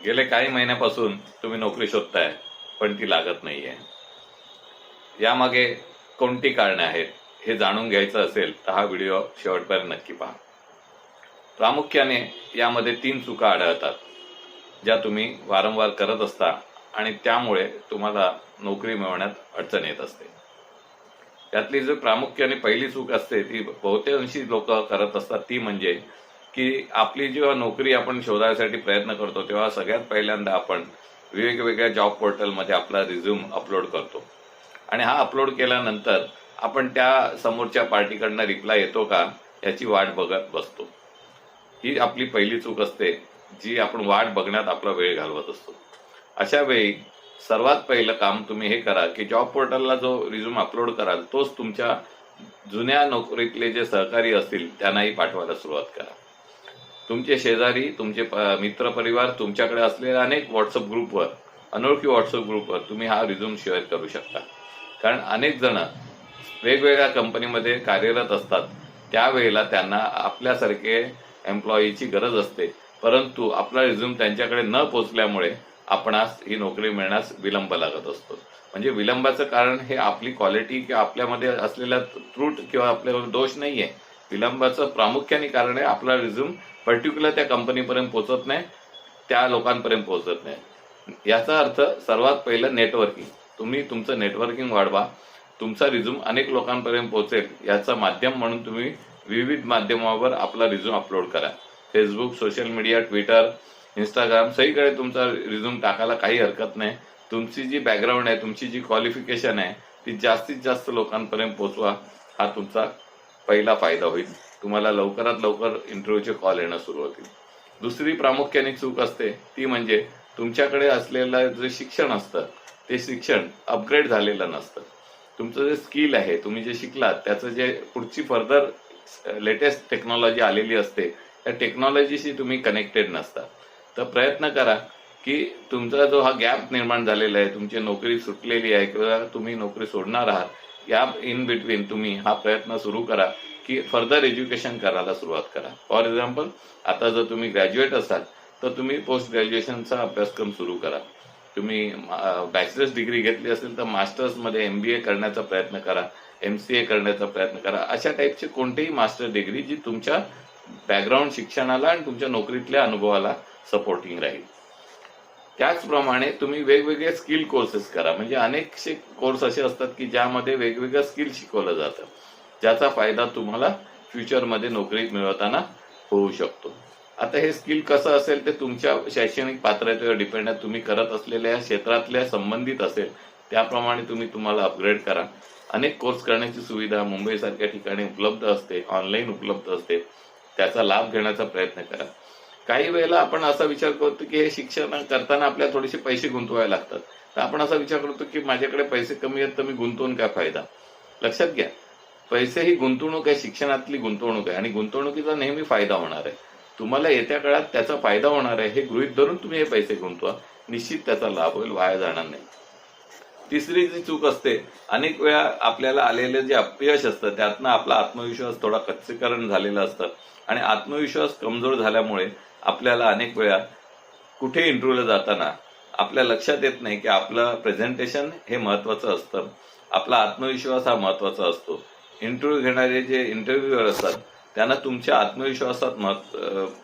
गेले काही महिन्यापासून तुम्ही नोकरी शोधताय पण ती लागत नाहीये. यामागे कोणती कारणे आहेत हे जाणून घ्यायचं असेल तर हा व्हिडिओ शेवटपर्यंत नक्की पहा. प्रामुख्याने यामध्ये 3 चुका आढळतात ज्या तुम्ही वारंवार करत असता आणि त्यामुळे तुम्हाला नोकरी मिळवण्यात अडचण येत असते. यातली जो प्रामुख्याने पहिली चूक असते ती बहुतांशी लोक करत असतात ती म्हणजे की आपली जेव्हा नोकरी आपण शोधायसाठी प्रयत्न करतो तेव्हा सगळ्यात पहिल्यांदा आपण वेगवेगळ्या जॉब पोर्टलमध्ये आपला रिझ्यूम अपलोड करतो आणि हा अपलोड केल्यानंतर आपण त्या समोरच्या पार्टीकडनं रिप्लाय येतो का याची वाट बघत बसतो. ही आपली पहिली चूक असते जी आपण वाट बघण्यात आपला वेळ घालवत असतो. अशा वेळी सर्वात पहिलं काम तुम्ही हे करा की जॉब पोर्टलला जो रिझ्यूम अपलोड कराल तोच तुमच्या जुन्या नोकरीतले जे सहकारी असतील त्यांनाही पाठवायला सुरुवात करा. तुमचे शेजारी, तुमचे मित्रपरिवार, तुमच्याकडे असलेल्या अनेक व्हॉट्सअप ग्रुपवर, अनोळखी व्हॉट्सअप ग्रुपवर तुम्ही हा रिझ्यूम शेअर करू शकता. कारण अनेक जण वेगवेगळ्या कंपनीमध्ये कार्यरत असतात, त्यावेळेला त्यांना आपल्यासारखे एम्प्लॉईची गरज असते, परंतु आपला रिझ्यूम त्यांच्याकडे न पोहोचल्यामुळे आपणास ही नोकरी मिळण्यास विलंब लागत असतो. म्हणजे विलंबाचं कारण हे आपली क्वालिटी किंवा आपल्यामध्ये असलेला त्रुट किंवा आपल्यावर दोष नाहीये. विलंबाचं प्रामुख्याने कारण आहे आपला रिझ्यूम पर्टिक्युलर त्या कंपनीपर्यंत पोहोचत नाही, त्या लोकांपर्यंत पोहोचत नाही. याचा अर्थ सर्वात पहिलं नेटवर्किंग. तुम्ही तुमचं नेटवर्किंग वाढवा, तुमचा रिझ्यूम अनेक लोकांपर्यंत पोहोचेल याचं माध्यम म्हणून तुम्ही विविध माध्यमावर आपला रिझ्यूम अपलोड करा. Facebook, social media, Twitter, Instagram सगळीकडे तुमचा रिझ्यूम टाकायला काही हरकत नाही. तुमची जी बॅकग्राऊंड आहे, तुमची जी क्वालिफिकेशन आहे ती जास्तीत जास्त लोकांपर्यंत पोहोचवा. हा तुमचा पहिला फायदा होईल. तुम्हाला लवकरात लवकर इंटरव्ह्यूचे कॉल येणं सुरू होतील. दुसरी प्रामुख्याने चूक असते ती म्हणजे तुमच्याकडे असलेलं जे शिक्षण असतं ते शिक्षण अपग्रेड झालेलं नसतं. तुमचं जे स्किल आहे, तुम्ही जे शिकलात त्याचं जे पुढची फर्दर लेटेस्ट टेक्नॉलॉजी आलेली असते त्या टेक्नॉलॉजीशी तुम्ही कनेक्टेड नसता. तर प्रयत्न करा की तुमचा जो हा गॅप निर्माण झालेला आहे, तुमची नोकरी सुटलेली आहे किंवा तुम्ही नोकरी सोडणार आहात, या इन बिटवीन तुम्ही हा प्रयत्न सुरू करा की फर्दर एज्युकेशन करायला सुरुवात करा. फॉर एक्झाम्पल, आता जर तुम्ही ग्रॅज्युएट असाल तर तुम्ही पोस्ट ग्रॅज्युएशनचा अभ्यासक्रम सुरू करा. तुम्ही बॅचलर्स डिग्री घेतली असेल तर मास्टर्समध्ये MBA करण्याचा प्रयत्न करा, MCA करण्याचा प्रयत्न करा. अशा टाईपची कोणतीही मास्टर डिग्री जी तुमच्या बॅकग्राऊंड शिक्षणाला आणि तुमच्या नोकरीतल्या अनुभवाला सपोर्टिंग राहील. त्याचप्रमाणे तुम्ही वेगवेगळे स्किल कोर्सेस करा. म्हणजे अनेकशे कोर्स असे असतात की ज्यामध्ये वेगवेगळं स्किल शिकवलं जातं, ज्याचा फायदा तुम्हाला फ्युचरमध्ये नोकरी मिळवताना होऊ शकतो. आता हे स्किल कसं असेल ते तुमच्या शैक्षणिक पात्रतेवर डिपेंड आहे. तुम्ही करत असलेल्या क्षेत्रातल्या संबंधित असेल त्याप्रमाणे तुम्हाला अपग्रेड करा. अनेक कोर्स करण्याची सुविधा मुंबईसारख्या ठिकाणी उपलब्ध असते, ऑनलाईन उपलब्ध असते. त्याचा लाभ घेण्याचा प्रयत्न करा. काही वेळेला आपण असा विचार करतो की हे शिक्षण करताना आपल्याला थोडेसे पैसे गुंतवावे लागतात, तर आपण असा विचार करतो की माझ्याकडे पैसे कमी आहेत तर मी गुंतवून काय फायदा. लक्षात घ्या, पैसे ही गुंतवणूक आहे, शिक्षणातली गुंतवणूक आहे आणि गुंतवणुकीचा नेहमी फायदा होणार आहे. तुम्हाला येत्या काळात त्याचा फायदा होणार आहे हे गृहीत धरून तुम्ही हे पैसे गुंतवा, निश्चित त्याचा लाभ होईल, वाया जाणार नाही. तिसरी जी चूक असते, अनेक वेळा आपल्याला आलेलं जे अपयश असतं त्यातनं आपला आत्मविश्वास थोडा कच्चीकरण झालेला असतं आणि आत्मविश्वास कमजोर झाल्यामुळे आपल्याला अनेक वेळा कुठे इंटरव्ह्यूला जाताना आपल्या लक्षात येत नाही की आपलं प्रेझेंटेशन हे महत्वाचं असतं, आपला आत्मविश्वास हा महत्वाचा असतो. इंटरव्ह्यू घेणारे जे इंटरव्ह्यूअर असतात त्यांना तुमच्या आत्मविश्वासात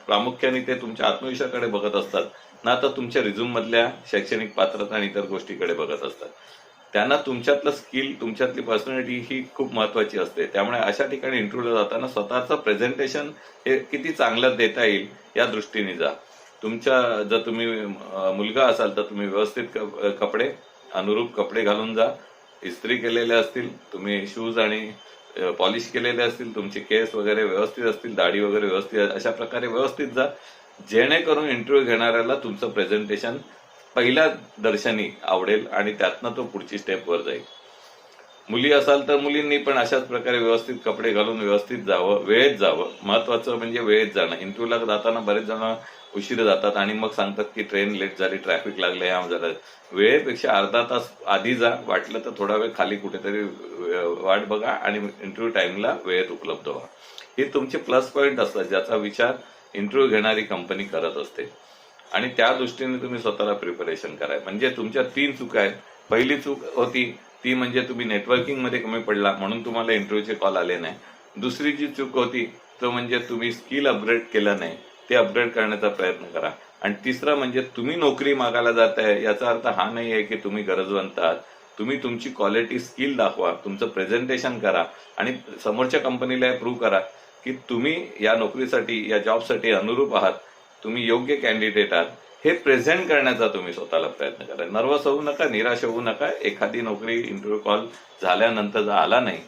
प्रामुख्याने ते तुमच्या आत्मविश्वासाकडे बघत असतात, ना तर तुमच्या रिझ्यूम मधल्या शैक्षणिक पात्रता आणि इतर गोष्टीकडे बघत असतात. त्यांना तुमच्यातलं स्किल, तुमच्यातली पर्सनॅलिटी ही खूप महत्वाची असते. त्यामुळे अशा ठिकाणी इंटरव्ह्यूला जाताना स्वतःचं प्रेझेंटेशन हे किती चांगलं देता येईल या दृष्टीने जा. जर तुम्ही मुलगा असाल तर तुम्ही व्यवस्थित कपडे, अनुरूप कपडे घालून जा. इस्त्री केलेले असतील, तुम्ही शूज आणि पॉलिश केलेले असतील, तुमचे केस वगैरे व्यवस्थित असतील, दाढी वगैरे व्यवस्थित, अशा प्रकारे व्यवस्थित जा, जेणेकरून इंटरव्ह्यू घेणाऱ्याला तुमचं प्रेझेंटेशन पहिल्या दर्शनी आवडेल आणि त्यातनं तो पुढची स्टेपवर जाईल. मुली असाल तर मुलींनी पण अशाच प्रकारे व्यवस्थित कपडे घालून व्यवस्थित जावं, वेळेत जावं. महत्वाचं म्हणजे वेळेत जाणं. इंटरव्ह्यूला जाताना बरेच जण उशीर जातात आणि मग सांगतात की ट्रेन लेट झाली, ट्रॅफिक लागलं, या झालं. वेळेपेक्षा अर्धा तास आधी जा, वाटलं तर थोडा वेळ खाली कुठेतरी वाट बघा आणि इंटरव्ह्यू टाइमला वेळेत उपलब्ध व्हा. हे तुमचे प्लस पॉईंट असतात ज्याचा विचार इंटरव्ह्यू घेणारी कंपनी करत असते. आणि त्या दृष्टीने तुम्ही स्वतःला प्रिपरेशन करा. म्हणजे तुमच्या 3 चुका आहेत. पहिली चूक होती ती म्हणजे तुम्ही नेटवर्किंग मध्ये कमी पडला म्हणून तुम्हाला इंटरव्ह्यूचे कॉल आले नाही. दुसरी जी चूक होती तो म्हणजे तुम्ही स्किल अपग्रेड केलं नाही, ते अपग्रेड करण्याचा प्रयत्न करा. आणि तिसरं म्हणजे तुम्ही नोकरी मागायला जाताय याचा अर्थ हा नाही आहे की तुम्ही गरजवंत आहात. तुम्ही तुमची क्वालिटी स्किल दाखवा, तुमचं प्रेझेंटेशन करा आणि समोरच्या कंपनीला प्रूव्ह करा की तुम्ही या नोकरीसाठी या जॉबसाठी अनुरूप आहात, तुम्ही योग्य कॅन्डिडेट आहात. हे प्रेझेंट करण्याचा तुम्ही स्वतःला प्रयत्न करा. नर्वस होऊ नका, निराश होऊ नका. एखादी नोकरी इंटरव्ह्यू कॉल झाल्यानंतर जर आला नाही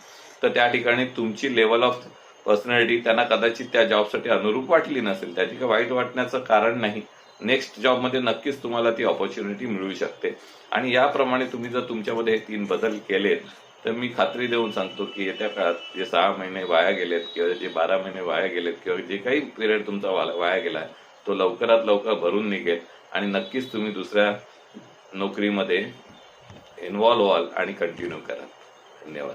तर त्या ठिकाणी तुमची लेवल ऑफ पर्सनॅलिटी त्यांना कदाचित त्या जॉबसाठी अनुरूप वाटली नसेल, त्याची काही वाईट वाटण्याचं कारण नाही. नेक्स्ट जॉबमध्ये नक्कीच तुम्हाला ती ऑपॉर्च्युनिटी मिळू शकते. आणि याप्रमाणे तुम्ही जर तुमच्यामध्ये हे 3 बदल केलेत तर मी खात्री देऊन सांगतो की येत्या काळात जे 6 महिने वाया गेलेत किंवा जे 12 महिने वाया गेलेत किंवा जे काही पिरियड तुमचा वाया गेला तो लवकरात लवकर भरून निघेल आणि नक्कीच तुम्ही दुसऱ्या नोकरीमध्ये इन्व्हॉल्व्ह व्हाल आणि कंटिन्यू करा. धन्यवाद.